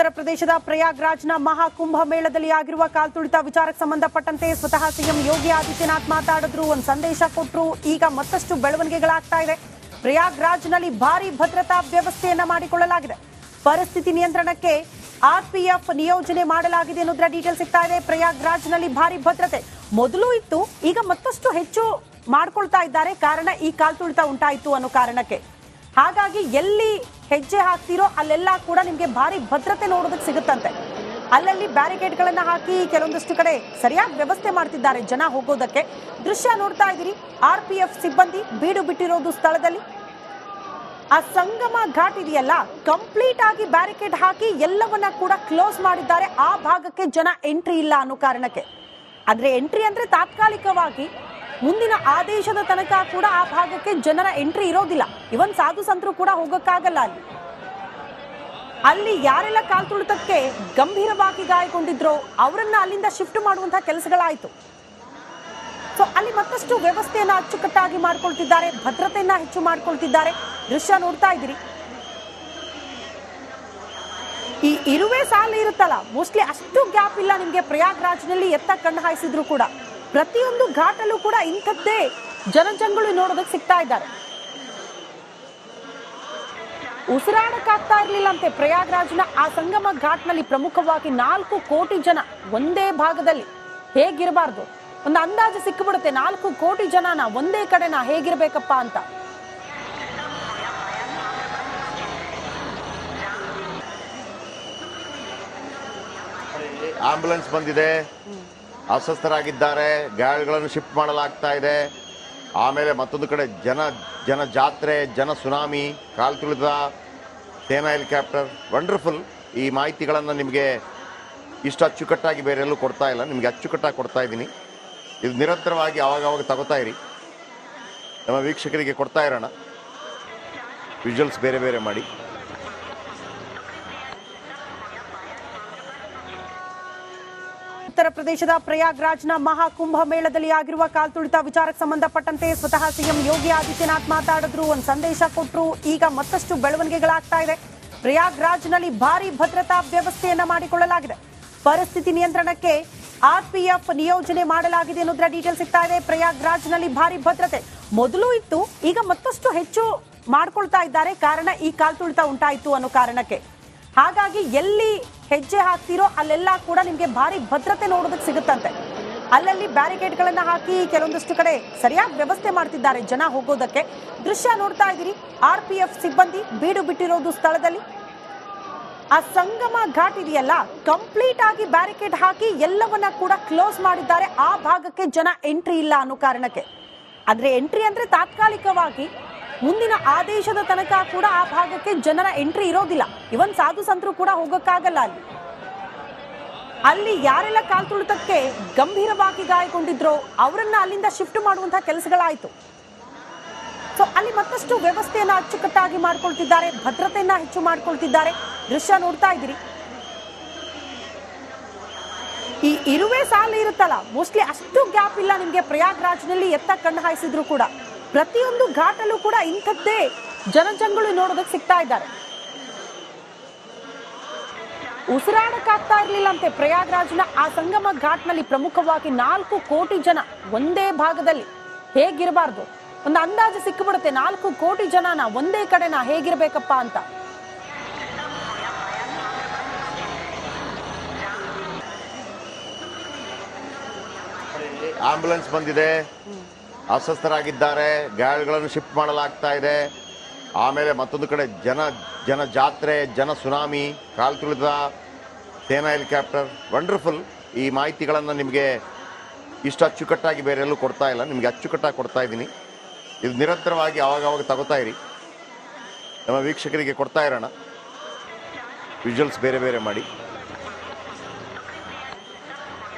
ಉತ್ತರ ಪ್ರದೇಶದ ಪ್ರಯಾಗ್ರಾಜ್ನ ಮಹಾಕುಂಭ ಮೇಳದಲ್ಲಿ ಆಗಿರುವ ಕಾಲ್ತುಳಿತ ವಿಚಾರಕ್ಕೆ ಸಂಬಂಧಪಟ್ಟಂತೆ ಸ್ವತಃ ಸಿಎಂ ಯೋಗಿ ಆದಿತ್ಯನಾಥ್ ಮಾತಾಡಿದ್ರು, ಒಂದು ಸಂದೇಶ ಕೊಟ್ಟರು. ಈಗ ಮತ್ತಷ್ಟು ಬೆಳವಣಿಗೆಗಳಾಗ್ತಾ ಇದೆ. ಪ್ರಯಾಗ್ರಾಜ್ನಲ್ಲಿ ಭಾರಿ ಭದ್ರತಾ ವ್ಯವಸ್ಥೆಯನ್ನ ಮಾಡಿಕೊಳ್ಳಲಾಗಿದೆ. ಪರಿಸ್ಥಿತಿ ನಿಯಂತ್ರಣಕ್ಕೆ ಆರ್ಪಿಎಫ್ ನಿಯೋಜನೆ ಮಾಡಲಾಗಿದೆ ಅನ್ನೋದರ ಡೀಟೇಲ್ ಸಿಗ್ತಾ ಇದೆ. ಪ್ರಯಾಗ್ರಾಜ್ನಲ್ಲಿ ಭಾರಿ ಭದ್ರತೆ ಮೊದಲು ಇತ್ತು, ಈಗ ಮತ್ತಷ್ಟು ಹೆಚ್ಚು ಮಾಡ್ಕೊಳ್ತಾ ಇದ್ದಾರೆ. ಕಾರಣ ಈ ಕಾಲ್ತುಳಿತ ಉಂಟಾಯಿತು ಅನ್ನೋ ಕಾರಣಕ್ಕೆ. ಹಾಗಾಗಿ ಎಲ್ಲಿ ಹೆಜ್ಜೆ ಹಾಕ್ತಿರೋ ಅಲ್ಲೆಲ್ಲ ಕೂಡ ನಿಮಗೆ ಭಾರಿ ಭದ್ರತೆ ನೋಡೋದಕ್ಕೆ ಸಿಗುತ್ತಂತೆ. ಅಲ್ಲಲ್ಲಿ ಬ್ಯಾರಿಕೇಡ್ಗಳನ್ನ ಹಾಕಿ ಕೆಲವೊಂದಷ್ಟು ಕಡೆ ಸರಿಯಾಗಿ ವ್ಯವಸ್ಥೆ ಮಾಡ್ತಿದ್ದಾರೆ ಜನ ಹೋಗೋದಕ್ಕೆ. ದೃಶ್ಯ ನೋಡ್ತಾ ಇದ್ದೀರಿ, ಆರ್ಪಿಎಫ್ ಸಿಬ್ಬಂದಿ ಬೀಡು ಬಿಟ್ಟಿರೋದು ಸ್ಥಳದಲ್ಲಿ. ಆ ಸಂಗಮ ಘಾಟ್ ಇದೆಯಲ್ಲ, ಕಂಪ್ಲೀಟ್ ಆಗಿ ಬ್ಯಾರಿಕೇಡ್ ಹಾಕಿ ಎಲ್ಲವನ್ನ ಕೂಡ ಕ್ಲೋಸ್ ಮಾಡಿದ್ದಾರೆ. ಆ ಭಾಗಕ್ಕೆ ಜನ ಎಂಟ್ರಿ ಇಲ್ಲ ಅನ್ನೋ ಕಾರಣಕ್ಕೆ. ಆದ್ರೆ ಎಂಟ್ರಿ ಅಂದ್ರೆ ತಾತ್ಕಾಲಿಕವಾಗಿ, ಮುಂದಿನ ಆದೇಶದ ತನಕ ಕೂಡ ಆ ಭಾಗಕ್ಕೆ ಜನರ ಎಂಟ್ರಿ ಇರೋದಿಲ್ಲ. ಇವನ್ ಸಾಧು ಸಂತರು ಕೂಡ ಹೋಗಕ್ಕಾಗಲ್ಲ. ಅಲ್ಲಿ ಯಾರೆಲ್ಲ ಕಾಲ್ತುಳಿತಕ್ಕೆ ಗಂಭೀರವಾಗಿ ಗಾಯಗೊಂಡಿದ್ರೋ ಅವರನ್ನ ಅಲ್ಲಿಂದ ಶಿಫ್ಟ್ ಮಾಡುವಂತಹ ಕೆಲಸಗಳಾಯ್ತು. ಸೊ ಅಲ್ಲಿ ಮತ್ತಷ್ಟು ವ್ಯವಸ್ಥೆಯನ್ನ ಅಚ್ಚುಕಟ್ಟಾಗಿ ಮಾಡ್ಕೊಳ್ತಿದ್ದಾರೆ, ಭದ್ರತೆಯನ್ನ ಹೆಚ್ಚು ಮಾಡ್ಕೊಳ್ತಿದ್ದಾರೆ. ದೃಶ್ಯ ನೋಡ್ತಾ ಇದ್ದೀರಿ. ಈ ಇರುವೆ ಸಾಲು ಇರುತ್ತಲ್ಲ, ಮೋಸ್ಟ್ಲಿ ಅಷ್ಟು ಗ್ಯಾಪ್ ಇಲ್ಲ ನಿಮ್ಗೆ. ಪ್ರಯಾಗ್ರಾಜ್ನಲ್ಲಿ ಎತ್ತ ಕಣ್ಣು ಹಾಯಿಸಿದ್ರು ಕೂಡ ಪ್ರತಿಯೊಂದು ಘಾಟಲ್ಲೂ ಕೂಡ ಇಂಥದ್ದೇ ಜನಜಂಗುಳಿ ನೋಡೋದಕ್ಕೆ ಸಿಗ್ತಾ ಇದ್ದಾರೆ. ಉಸಿರಾಡಕ್ಕಾಗ್ತಾ ಇರ್ಲಿಲ್ಲ ಅಂತೆ ಪ್ರಯಾಗ್ರಾಜ್ನ ಆ ಸಂಗಮ ಘಾಟ್ನಲ್ಲಿ. ಪ್ರಮುಖವಾಗಿ 4 ಕೋಟಿ ಜನ ಒಂದೇ ಭಾಗದಲ್ಲಿ ಹೇಗಿರಬಾರ್ದು, ಒಂದು ಅಂದಾಜು ಸಿಕ್ಕಿಬಿಡುತ್ತೆ. 4 ಕೋಟಿ ಜನನ ಒಂದೇ ಕಡೆನ ಹೇಗಿರ್ಬೇಕಪ್ಪ ಅಂತ. ಆಂಬ್ಯುಲೆನ್ಸ್ ಬಂದಿದೆ, ಅಸ್ವಸ್ಥರಾಗಿದ್ದಾರೆ, ಗಾಡಿಗಳನ್ನು ಶಿಫ್ಟ್ ಮಾಡಲಾಗ್ತಾ ಇದೆ. ಆಮೇಲೆ ಮತ್ತೊಂದು ಕಡೆ ಜನ ಜಾತ್ರೆ, ಜನ ಸುನಾಮಿ, ಕಾಲ್ತುಳಿತ, ಸೇನಾ ಹೆಲಿಕಾಪ್ಟರ್. ವಂಡರ್ಫುಲ್. ಈ ಮಾಹಿತಿಗಳನ್ನು ನಿಮಗೆ ಇಷ್ಟು ಅಚ್ಚುಕಟ್ಟಾಗಿ ಬೇರೆ ಎಲ್ಲೂ ಕೊಡ್ತಾ ಇಲ್ಲ, ನಿಮಗೆ ಅಚ್ಚುಕಟ್ಟಾಗಿ ಕೊಡ್ತಾ ಇದ್ದೀನಿ. ಇದು ನಿರಂತರವಾಗಿ ಆವಾಗವಾಗ ತಗೋತಾ ಇರಿ, ನಮ್ಮ ವೀಕ್ಷಕರಿಗೆ ಕೊಡ್ತಾ ಇರೋಣ. ವಿಜುವಲ್ಸ್ ಬೇರೆ ಬೇರೆ ಮಾಡಿ. ಉತ್ತರ ಪ್ರದೇಶದ ಪ್ರಯಾಗ್ರಾಜ್ನ ಮಹಾಕುಂಭ ಮೇಳದಲ್ಲಿ ಆಗಿರುವ ಕಾಲ್ತುಳಿತ ವಿಚಾರಕ್ಕೆ ಸಂಬಂಧಪಟ್ಟಂತೆ ಸ್ವತಃ ಸಿಎಂ ಯೋಗಿ ಆದಿತ್ಯನಾಥ್ ಮಾತಾಡಿದ್ರು, ಒಂದು ಸಂದೇಶ ಕೊಟ್ಟರು. ಈಗ ಮತ್ತಷ್ಟು ಬೆಳವಣಿಗೆಗಳಾಗ್ತಾ ಇದೆ. ಪ್ರಯಾಗ್ರಾಜ್ನಲ್ಲಿ ಭಾರಿ ಭದ್ರತಾ ವ್ಯವಸ್ಥೆಯನ್ನ ಮಾಡಿಕೊಳ್ಳಲಾಗಿದೆ. ಪರಿಸ್ಥಿತಿ ನಿಯಂತ್ರಣಕ್ಕೆ ಆರ್ಪಿಎಫ್ ನಿಯೋಜನೆ ಮಾಡಲಾಗಿದೆ ಅನ್ನೋದರ ಡೀಟೇಲ್ ಸಿಗ್ತಾ ಇದೆ. ಪ್ರಯಾಗ್ರಾಜ್ನಲ್ಲಿ ಭಾರಿ ಭದ್ರತೆ ಮೊದಲು ಇತ್ತು, ಈಗ ಮತ್ತಷ್ಟು ಹೆಚ್ಚು ಮಾಡ್ಕೊಳ್ತಾ ಇದ್ದಾರೆ. ಕಾರಣ ಈ ಕಾಲ್ತುಳಿತ ಉಂಟಾಯಿತು ಅನ್ನೋ ಕಾರಣಕ್ಕೆ. ಹಾಗಾಗಿ ಎಲ್ಲಿ ಹೆಜ್ಜೆ ಹಾಕ್ತಿರೋ ಅಲ್ಲೆಲ್ಲ ಕೂಡ ನಿಮ್ಗೆ ಭಾರಿ ಭದ್ರತೆ ನೋಡೋದಕ್ಕೆ ಸಿಗುತ್ತಂತೆ. ಅಲ್ಲಲ್ಲಿ ಬ್ಯಾರಿಕೇಡ್ಗಳನ್ನ ಹಾಕಿ ಕೆಲವೊಂದಷ್ಟು ಕಡೆ ಸರಿಯಾಗಿ ವ್ಯವಸ್ಥೆ ಮಾಡ್ತಿದ್ದಾರೆ ಜನ ಹೋಗೋದಕ್ಕೆ. ದೃಶ್ಯ ನೋಡ್ತಾ ಇದ್ದೀರಿ, ಆರ್ಪಿಎಫ್ ಸಿಬ್ಬಂದಿ ಬೀಡು ಬಿಟ್ಟಿರೋದು ಸ್ಥಳದಲ್ಲಿ. ಆ ಸಂಗಮ ಘಾಟ್ ಇದೆಯಲ್ಲ, ಕಂಪ್ಲೀಟ್ ಆಗಿ ಬ್ಯಾರಿಕೇಡ್ ಹಾಕಿ ಎಲ್ಲವನ್ನ ಕೂಡ ಕ್ಲೋಸ್ ಮಾಡಿದ್ದಾರೆ. ಆ ಭಾಗಕ್ಕೆ ಜನ ಎಂಟ್ರಿ ಇಲ್ಲ ಅನ್ನೋ ಕಾರಣಕ್ಕೆ. ಆದ್ರೆ ಎಂಟ್ರಿ ಅಂದ್ರೆ ತಾತ್ಕಾಲಿಕವಾಗಿ, ಮುಂದಿನ ಆದೇಶದ ತನಕ ಕೂಡ ಆ ಭಾಗಕ್ಕೆ ಜನರ ಎಂಟ್ರಿ ಇರೋದಿಲ್ಲ. ಇವನ್ ಸಾಧು ಸಂತರು ಕೂಡ ಹೋಗಕ್ಕಾಗಲ್ಲ. ಅಲ್ಲಿ ಯಾರೆಲ್ಲ ಕಾಲ್ತುಳಿತಕ್ಕೆ ಗಂಭೀರವಾಗಿ ಗಾಯಗೊಂಡಿದ್ರೋ ಅವರನ್ನ ಅಲ್ಲಿಂದ ಶಿಫ್ಟ್ ಮಾಡುವಂತಹ ಕೆಲಸಗಳಾಯ್ತು. ಸೊ ಅಲ್ಲಿ ಮತ್ತಷ್ಟು ವ್ಯವಸ್ಥೆಯನ್ನ ಅಚ್ಚುಕಟ್ಟಾಗಿ ಮಾಡ್ಕೊಳ್ತಿದ್ದಾರೆ, ಭದ್ರತೆಯನ್ನ ಹೆಚ್ಚು ಮಾಡ್ಕೊಳ್ತಿದ್ದಾರೆ. ದೃಶ್ಯ ನೋಡ್ತಾ ಇದ್ದೀರಿ. ಈ ಇರುವೆ ಸಾಲು ಇರುತ್ತಲ್ಲ, ಮೋಸ್ಟ್ಲಿ ಅಷ್ಟು ಗ್ಯಾಪ್ ಇಲ್ಲ ನಿಮ್ಗೆ. ಪ್ರಯಾಗ್ರಾಜ್ನಲ್ಲಿ ಎತ್ತ ಕಣ್ಣು ಹಾಯಿಸಿದ್ರು ಕೂಡ ಪ್ರತಿಯೊಂದು ಘಾಟಲ್ಲೂ ಕೂಡ ಇಂಥದ್ದೇ ಜನಜಂಗುಳಿ ನೋಡೋದಕ್ಕೆ ಸಿಗ್ತಾ ಇದ್ದಾರೆ. ಉಸಿರಾಡಕ್ಕಾಗ್ತಾ ಇರ್ಲಿಲ್ಲ ಅಂತೆ ಪ್ರಯಾಗ್ರಾಜ್ನ ಆ ಸಂಗಮ ಘಾಟ್ನಲ್ಲಿ. ಪ್ರಮುಖವಾಗಿ 4 ಕೋಟಿ ಜನ ಒಂದೇ ಭಾಗದಲ್ಲಿ ಹೇಗಿರಬಾರ್ದು, ಒಂದು ಅಂದಾಜು ಸಿಕ್ಕಿಬಿಡುತ್ತೆ. 4 ಕೋಟಿ ಜನನ ಒಂದೇ ಕಡೆನ ಹೇಗಿರ್ಬೇಕಪ್ಪ ಅಂತ. ಆಂಬ್ಯುಲೆನ್ಸ್ ಬಂದಿದೆ, ಅಸ್ವಸ್ಥರಾಗಿದ್ದಾರೆ, ಗಾಡಿಗಳನ್ನು ಶಿಫ್ಟ್ ಮಾಡಲಾಗ್ತಾ ಇದೆ. ಆಮೇಲೆ ಮತ್ತೊಂದು ಕಡೆ ಜನ ಜಾತ್ರೆ, ಜನ ಸುನಾಮಿ, ಕಾಲ್ತುಳಿತ, ಸೇನಾ ಹೆಲಿಕಾಪ್ಟರ್. ವಂಡರ್ಫುಲ್. ಈ ಮಾಹಿತಿಗಳನ್ನು ನಿಮಗೆ ಇಷ್ಟು ಅಚ್ಚುಕಟ್ಟಾಗಿ ಬೇರೆ ಎಲ್ಲೂ ಕೊಡ್ತಾ ಇಲ್ಲ, ನಿಮಗೆ ಅಚ್ಚುಕಟ್ಟಾಗಿ ಕೊಡ್ತಾ ಇದ್ದೀನಿ. ಇದು ನಿರಂತರವಾಗಿ ಆವಾಗವಾಗ ತಗೋತಾ ಇರಿ, ನಮ್ಮ ವೀಕ್ಷಕರಿಗೆ ಕೊಡ್ತಾ ಇರೋಣ. ವಿಜುವಲ್ಸ್ ಬೇರೆ ಬೇರೆ ಮಾಡಿ.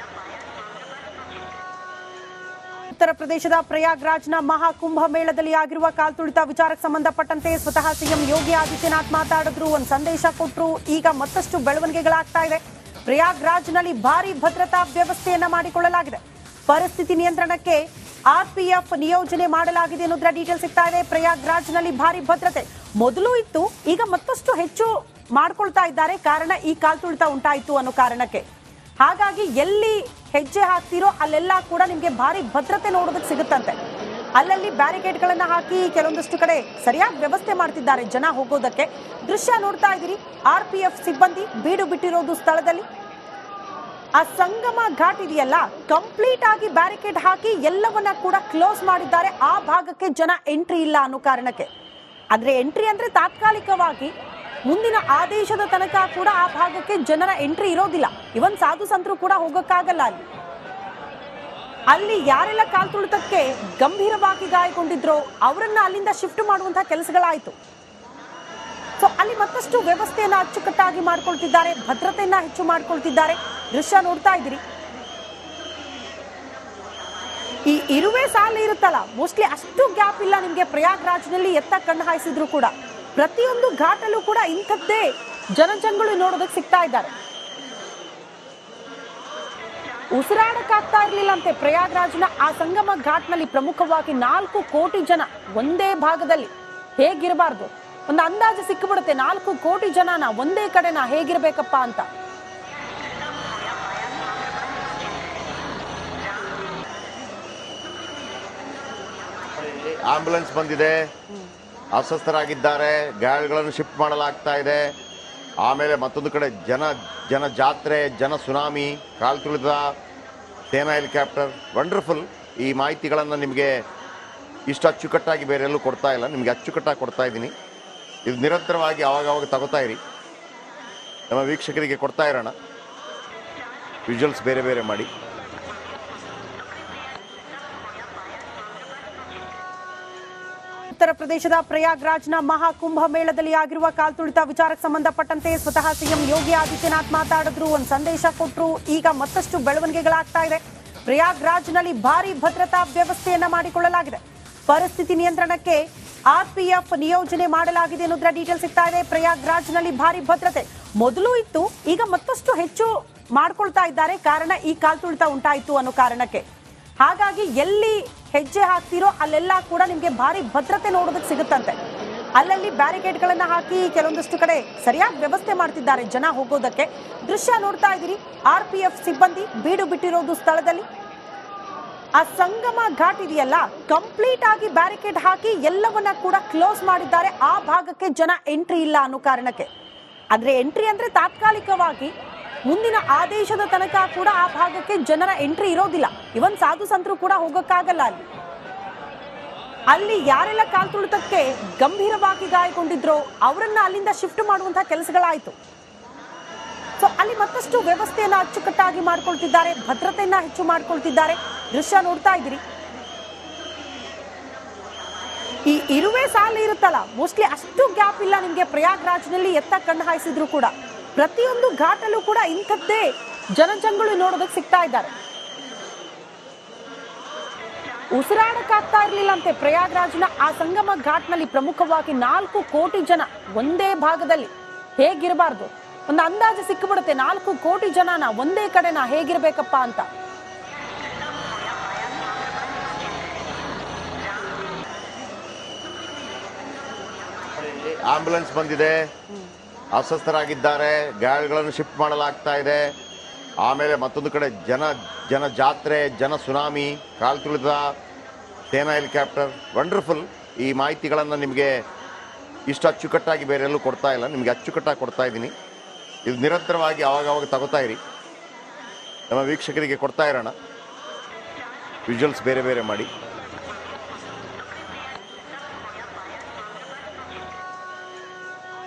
ಉತ್ತರ ಪ್ರದೇಶದ ಪ್ರಯಾಗ್ರಾಜ್ನ ಮಹಾಕುಂಭ ಮೇಳದಲ್ಲಿ ಆಗಿರುವ ಕಾಲ್ತುಳಿತ ವಿಚಾರಕ್ಕೆ ಸಂಬಂಧಪಟ್ಟಂತೆ ಸ್ವತಃ ಸಿಎಂ ಯೋಗಿ ಆದಿತ್ಯನಾಥ್ ಮಾತಾಡಿದ್ರು, ಒಂದು ಸಂದೇಶ ಕೊಟ್ಟರು. ಈಗ ಮತ್ತಷ್ಟು ಬೆಳವಣಿಗೆಗಳಾಗ್ತಾ ಇದೆ. ಪ್ರಯಾಗ್ರಾಜ್ನಲ್ಲಿ ಭಾರಿ ಭದ್ರತಾ ವ್ಯವಸ್ಥೆಯನ್ನ ಮಾಡಿಕೊಳ್ಳಲಾಗಿದೆ. ಪರಿಸ್ಥಿತಿ ನಿಯಂತ್ರಣಕ್ಕೆ ಆರ್ಪಿಎಫ್ ನಿಯೋಜನೆ ಮಾಡಲಾಗಿದೆ ಅನ್ನೋದರ ಡೀಟೇಲ್ ಸಿಗ್ತಾ ಇದೆ. ಪ್ರಯಾಗ್ರಾಜ್ನಲ್ಲಿ ಭಾರಿ ಭದ್ರತೆ ಮೊದಲು ಇತ್ತು, ಈಗ ಮತ್ತಷ್ಟು ಹೆಚ್ಚು ಮಾಡ್ಕೊಳ್ತಾ ಇದ್ದಾರೆ. ಕಾರಣ ಈ ಕಾಲ್ತುಳಿತ ಉಂಟಾಯಿತು ಅನ್ನೋ ಕಾರಣಕ್ಕೆ. ಹಾಗಾಗಿ ಎಲ್ಲಿ ಹೆಜ್ಜೆ ಹಾಕ್ತಿರೋ ಅಲ್ಲೆಲ್ಲ ಕೂಡ ನಿಮಗೆ ಭಾರಿ ಭದ್ರತೆ ನೋಡೋದಕ್ಕೆ ಸಿಗುತ್ತಂತೆ. ಅಲ್ಲಲ್ಲಿ ಬ್ಯಾರಿಕೇಡ್ಗಳನ್ನ ಹಾಕಿ ಕೆಲವೊಂದಷ್ಟು ಕಡೆ ಸರಿಯಾಗಿ ವ್ಯವಸ್ಥೆ ಮಾಡ್ತಿದ್ದಾರೆ ಜನ ಹೋಗೋದಕ್ಕೆ. ದೃಶ್ಯ ನೋಡ್ತಾ ಇದ್ದೀರಿ, RPF ಸಿಬ್ಬಂದಿ ಬೀಡು ಬಿಟ್ಟಿರೋದು ಸ್ಥಳದಲ್ಲಿ. ಆ ಸಂಗಮ ಘಾಟ್ ಇದೆಯಲ್ಲ, ಕಂಪ್ಲೀಟ್ ಆಗಿ ಬ್ಯಾರಿಕೇಡ್ ಹಾಕಿ ಎಲ್ಲವನ್ನ ಕೂಡ ಕ್ಲೋಸ್ ಮಾಡಿದ್ದಾರೆ. ಆ ಭಾಗಕ್ಕೆ ಜನ ಎಂಟ್ರಿ ಇಲ್ಲ ಅನ್ನೋ ಕಾರಣಕ್ಕೆ. ಆದ್ರೆ ಎಂಟ್ರಿ ಅಂದ್ರೆ ತಾತ್ಕಾಲಿಕವಾಗಿ, ಮುಂದಿನ ಆದೇಶದ ತನಕ ಕೂಡ ಆ ಭಾಗಕ್ಕೆ ಜನರ ಎಂಟ್ರಿ ಇರೋದಿಲ್ಲ. ಇವನ್ ಸಾಧು ಸಂತರು ಕೂಡ ಹೋಗಕ್ಕಾಗಲ್ಲ. ಅಲ್ಲಿ ಯಾರೆಲ್ಲ ಕಾಲ್ತುಳಿತಕ್ಕೆ ಗಂಭೀರವಾಗಿ ಗಾಯಗೊಂಡಿದ್ರೋ ಅವರನ್ನ ಅಲ್ಲಿಂದ ಶಿಫ್ಟ್ ಮಾಡುವಂತಹ ಕೆಲಸಗಳಾಯ್ತು. ಸೊ ಅಲ್ಲಿ ಮತ್ತಷ್ಟು ವ್ಯವಸ್ಥೆಯನ್ನ ಅಚ್ಚುಕಟ್ಟಾಗಿ ಮಾಡ್ಕೊಳ್ತಿದ್ದಾರೆ, ಭದ್ರತೆಯನ್ನ ಹೆಚ್ಚು ಮಾಡ್ಕೊಳ್ತಿದ್ದಾರೆ. ದೃಶ್ಯ ನೋಡ್ತಾ ಇದ್ದೀರಿ. ಈ ಇರುವೆ ಸಾಲು ಇರುತ್ತಲ್ಲ, ಮೋಸ್ಟ್ಲಿ ಅಷ್ಟು ಗ್ಯಾಪ್ ಇಲ್ಲ ನಿಮ್ಗೆ. ಪ್ರಯಾಗ್ರಾಜ್ನಲ್ಲಿ ಎತ್ತ ಕಣ್ಣು ಹಾಯಿಸಿದ್ರು ಕೂಡ ಪ್ರತಿಯೊಂದು ಘಾಟಲ್ಲೂ ಕೂಡ ಇಂಥದ್ದೇ ಜನಜಂಗುಳಿ ನೋಡೋದಕ್ಕೆ ಸಿಗ್ತಾ ಇದ್ದಾರೆ. ಉಸಿರಾಡಕ್ಕಾಗ್ತಾ ಇರ್ಲಿಲ್ಲ ಅಂತೆ ಪ್ರಯಾಗ್ರಾಜ್ನ ಆ ಸಂಗಮ ಘಾಟ್ನಲ್ಲಿ. ಪ್ರಮುಖವಾಗಿ 4 ಕೋಟಿ ಜನ ಒಂದೇ ಭಾಗದಲ್ಲಿ ಹೇಗಿರಬಾರ್ದು, ಒಂದು ಅಂದಾಜು ಸಿಕ್ಕಿಬಿಡುತ್ತೆ. 4 ಕೋಟಿ ಜನನ ಒಂದೇ ಕಡೆನ ಹೇಗಿರ್ಬೇಕಪ್ಪ ಅಂತ. ಆಂಬ್ಯುಲೆನ್ಸ್ ಬಂದಿದೆ, ಅಸ್ವಸ್ಥರಾಗಿದ್ದಾರೆ, ಗಾಯಾಳುಗಳನ್ನು ಶಿಫ್ಟ್ ಮಾಡಲಾಗ್ತಾ ಇದೆ. ಆಮೇಲೆ ಮತ್ತೊಂದು ಕಡೆ ಜನ ಜಾತ್ರೆ, ಜನ ಸುನಾಮಿ, ಕಾಲ್ತುಳಿತ ಸೇನಾ ಹೆಲಿಕಾಪ್ಟರ್. ವಂಡರ್ಫುಲ್. ಈ ಮಾಹಿತಿಗಳನ್ನು ನಿಮಗೆ ಇಷ್ಟು ಅಚ್ಚುಕಟ್ಟಾಗಿ ಬೇರೆ ಎಲ್ಲೂ ಕೊಡ್ತಾ ಇಲ್ಲ, ನಿಮಗೆ ಅಚ್ಚುಕಟ್ಟಾಗಿ ಕೊಡ್ತಾ ಇದ್ದೀನಿ. ಇದು ನಿರಂತರವಾಗಿ ಅವಾಗವಾಗ ತಗೋತಾ ಇರಿ, ನಮ್ಮ ವೀಕ್ಷಕರಿಗೆ ಕೊಡ್ತಾ ಇರೋಣ. ವಿಜುವಲ್ಸ್ ಬೇರೆ ಬೇರೆ ಮಾಡಿ. ಉತ್ತರ ಪ್ರದೇಶದ ಪ್ರಯಾಗ್ರಾಜ್ನ ಮಹಾಕುಂಭ ಮೇಳದಲ್ಲಿ ಆಗಿರುವ ಕಾಲ್ತುಳಿತ ವಿಚಾರಕ್ಕೆ ಸಂಬಂಧಪಟ್ಟಂತೆ ಸ್ವತಃ ಸಿಎಂ ಯೋಗಿ ಆದಿತ್ಯನಾಥ್ ಮಾತಾಡಿದ್ರು, ಒಂದು ಸಂದೇಶ ಕೊಟ್ಟರು. ಈಗ ಮತ್ತಷ್ಟು ಬೆಳವಣಿಗೆಗಳಾಗ್ತಾ ಇದೆ. ಪ್ರಯಾಗ್ರಾಜ್ನಲ್ಲಿ ಭಾರಿ ಭದ್ರತಾ ವ್ಯವಸ್ಥೆಯನ್ನ ಮಾಡಿಕೊಳ್ಳಲಾಗಿದೆ. ಪರಿಸ್ಥಿತಿ ನಿಯಂತ್ರಣಕ್ಕೆ RPF ನಿಯೋಜನೆ ಮಾಡಲಾಗಿದೆ ಅನ್ನೋದ್ರ ಡೀಟೇಲ್ ಸಿಗ್ತಾ ಇದೆ. ಪ್ರಯಾಗ್ರಾಜ್ನಲ್ಲಿ ಭಾರಿ ಭದ್ರತೆ ಮೊದಲು ಇತ್ತು, ಈಗ ಮತ್ತಷ್ಟು ಹೆಚ್ಚು ಮಾಡ್ಕೊಳ್ತಾ ಇದ್ದಾರೆ. ಕಾರಣ ಈ ಕಾಲ್ತುಳಿತ ಉಂಟಾಯಿತು ಅನ್ನೋ ಕಾರಣಕ್ಕೆ. ಹಾಗಾಗಿ ಎಲ್ಲಿ ಹೆಜ್ಜೆ ಹಾಕ್ತಿರೋ ಅಲ್ಲೆಲ್ಲ ಕೂಡ ನಿಮ್ಗೆ ಭಾರಿ ಭದ್ರತೆ ನೋಡೋದಕ್ಕೆ ಸಿಗುತ್ತಂತೆ. ಅಲ್ಲಲ್ಲಿ ಬ್ಯಾರಿಕೇಡ್ಗಳನ್ನ ಹಾಕಿ ಕೆಲವೊಂದಷ್ಟು ಕಡೆ ಸರಿಯಾಗಿ ವ್ಯವಸ್ಥೆ ಮಾಡ್ತಿದ್ದಾರೆ ಜನ ಹೋಗೋದಕ್ಕೆ. ದೃಶ್ಯ ನೋಡ್ತಾ ಇದ್ದೀರಿ, RPF ಸಿಬ್ಬಂದಿ ಬೀಡು ಬಿಟ್ಟಿರೋದು ಸ್ಥಳದಲ್ಲಿ. ಆ ಸಂಗಮ ಘಾಟ್ ಇದೆಯಲ್ಲ, ಕಂಪ್ಲೀಟ್ ಆಗಿ ಬ್ಯಾರಿಕೇಡ್ ಹಾಕಿ ಎಲ್ಲವನ್ನ ಕೂಡ ಕ್ಲೋಸ್ ಮಾಡಿದ್ದಾರೆ. ಆ ಭಾಗಕ್ಕೆ ಜನ ಎಂಟ್ರಿ ಇಲ್ಲ ಅನ್ನೋ ಕಾರಣಕ್ಕೆ. ಆದ್ರೆ ಎಂಟ್ರಿ ಅಂದ್ರೆ ತಾತ್ಕಾಲಿಕವಾಗಿ, ಮುಂದಿನ ಆದೇಶದ ತನಕ ಕೂಡ ಆ ಭಾಗಕ್ಕೆ ಜನರ ಎಂಟ್ರಿ ಇರೋದಿಲ್ಲ. ಇವನ್ ಸಾಧು ಸಂತರು ಕೂಡ ಹೋಗಕ್ಕಾಗಲ್ಲ. ಅಲ್ಲಿ ಯಾರೆಲ್ಲ ಕಾಲ್ತುಳಿತಕ್ಕೆ ಗಂಭೀರವಾಗಿ ಗಾಯಗೊಂಡಿದ್ರೋ ಅವರನ್ನ ಅಲ್ಲಿಂದ ಶಿಫ್ಟ್ ಮಾಡುವಂತಹ ಕೆಲಸಗಳಾಯ್ತು. ಸೊ ಅಲ್ಲಿ ಮತ್ತಷ್ಟು ವ್ಯವಸ್ಥೆಯನ್ನ ಅಚ್ಚುಕಟ್ಟಾಗಿ ಮಾಡ್ಕೊಳ್ತಿದ್ದಾರೆ, ಭದ್ರತೆಯನ್ನ ಹೆಚ್ಚು ಮಾಡ್ಕೊಳ್ತಿದ್ದಾರೆ. ದೃಶ್ಯ ನೋಡ್ತಾ ಇದ್ದೀರಿ. ಈ ಇರುವೆ ಸಾಲು ಇರುತ್ತಲ್ಲ, ಮೋಸ್ಟ್ಲಿ ಅಷ್ಟು ಗ್ಯಾಪ್ ಇಲ್ಲ ನಿಮ್ಗೆ. ಪ್ರಯಾಗ್ರಾಜ್ನಲ್ಲಿ ಎತ್ತ ಕಣ್ಣು ಹಾಯಿಸಿದ್ರು ಕೂಡ ಪ್ರತಿಯೊಂದು ಘಾಟಲ್ಲೂ ಕೂಡ ಇಂಥದ್ದೇ ಜನಜಂಗುಳಿ ನೋಡೋದಕ್ಕೆ ಸಿಗ್ತಾ ಇದ್ದಾರೆ. ಉಸಿರಾಡಕ್ಕಾಗ್ತಾ ಇರ್ಲಿಲ್ಲ ಅಂತೆ ಪ್ರಯಾಗ್ರಾಜ್ನ ಆ ಸಂಗಮ ಘಾಟ್ನಲ್ಲಿ. ಪ್ರಮುಖವಾಗಿ 4 ಕೋಟಿ ಜನ ಒಂದೇ ಭಾಗದಲ್ಲಿ ಹೇಗಿರಬಾರ್ದು, ಒಂದು ಅಂದಾಜು ಸಿಕ್ಕಿಬಿಡುತ್ತೆ. 4 ಕೋಟಿ ಜನನ ಒಂದೇ ಕಡೆನ ಹೇಗಿರ್ಬೇಕಪ್ಪ ಅಂತ. ಆಂಬ್ಯುಲೆನ್ಸ್ ಬಂದಿದೆ, ಅಸ್ವಸ್ಥರಾಗಿದ್ದಾರೆ, ಗಾಯಾಳುಗಳನ್ನು ಶಿಫ್ಟ್ ಮಾಡಲಾಗ್ತಾ ಇದೆ. ಆಮೇಲೆ ಮತ್ತೊಂದು ಕಡೆ ಜನ ಜಾತ್ರೆ, ಜನ ಸುನಾಮಿ, ಕಾಲ್ತುಳಿತ ಸೇನಾ ಹೆಲಿಕಾಪ್ಟರ್. ವಂಡರ್ಫುಲ್. ಈ ಮಾಹಿತಿಗಳನ್ನು ನಿಮಗೆ ಇಷ್ಟು ಅಚ್ಚುಕಟ್ಟಾಗಿ ಬೇರೆ ಎಲ್ಲೂ ಕೊಡ್ತಾ ಇಲ್ಲ, ನಿಮಗೆ ಅಚ್ಚುಕಟ್ಟಾಗಿ ಕೊಡ್ತಾ ಇದ್ದೀನಿ. ಇದು ನಿರಂತರವಾಗಿ ಅವಾಗವಾಗ ತಗೋತಾ ಇರಿ, ನಮ್ಮ ವೀಕ್ಷಕರಿಗೆ ಕೊಡ್ತಾ ಇರೋಣ. ವಿಜುವಲ್ಸ್ ಬೇರೆ ಬೇರೆ ಮಾಡಿ.